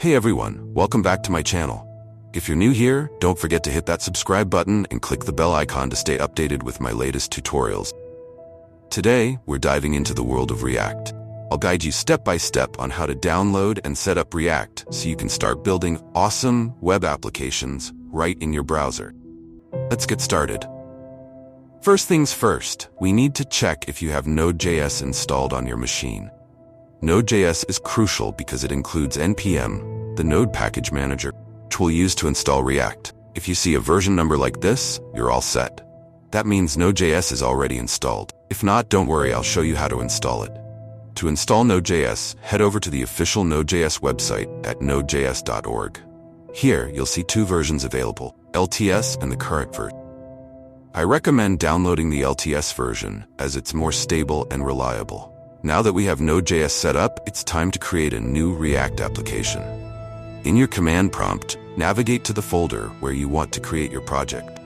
Hey everyone, welcome back to my channel. If you're new here, don't forget to hit that subscribe button and click the bell icon to stay updated with my latest tutorials. Today, we're diving into the world of React. I'll guide you step by step on how to download and set up React so you can start building awesome web applications right in your browser. Let's get started. First things first, we need to check if you have Node.js installed on your machine. Node.js is crucial because it includes NPM, the Node package manager, which we'll use to install React. If you see a version number like this, you're all set. That means Node.js is already installed. If not, don't worry, I'll show you how to install it. To install Node.js, head over to the official Node.js website at nodejs.org. Here, you'll see two versions available, LTS and the current version. I recommend downloading the LTS version as it's more stable and reliable. Now that we have Node.js set up, it's time to create a new React application. In your command prompt, navigate to the folder where you want to create your project.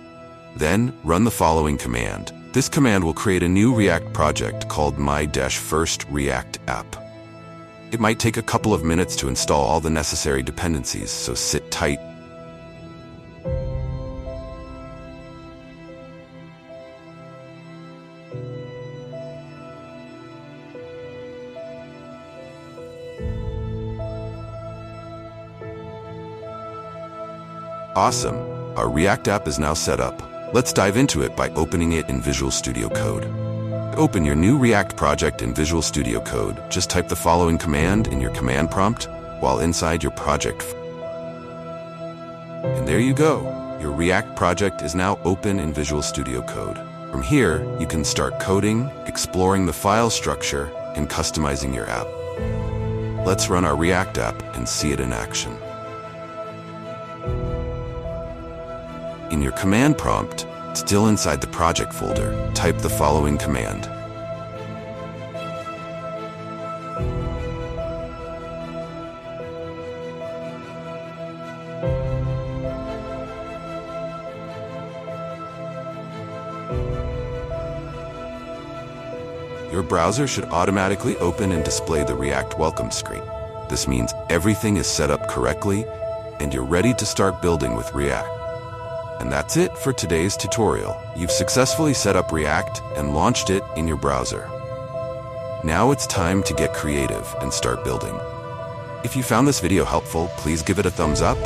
Then, run the following command. This command will create a new React project called my-first React app. It might take a couple of minutes to install all the necessary dependencies, so sit tight. Awesome! Our React app is now set up. Let's dive into it by opening it in Visual Studio Code. To open your new React project in Visual Studio Code, just type the following command in your command prompt while inside your project. And there you go! Your React project is now open in Visual Studio Code. From here, you can start coding, exploring the file structure, and customizing your app. Let's run our React app and see it in action. In your command prompt, still inside the project folder, type the following command. Your browser should automatically open and display the React welcome screen. This means everything is set up correctly and you're ready to start building with React. And that's it for today's tutorial. You've successfully set up React and launched it in your browser. Now it's time to get creative and start building. If you found this video helpful, please give it a thumbs up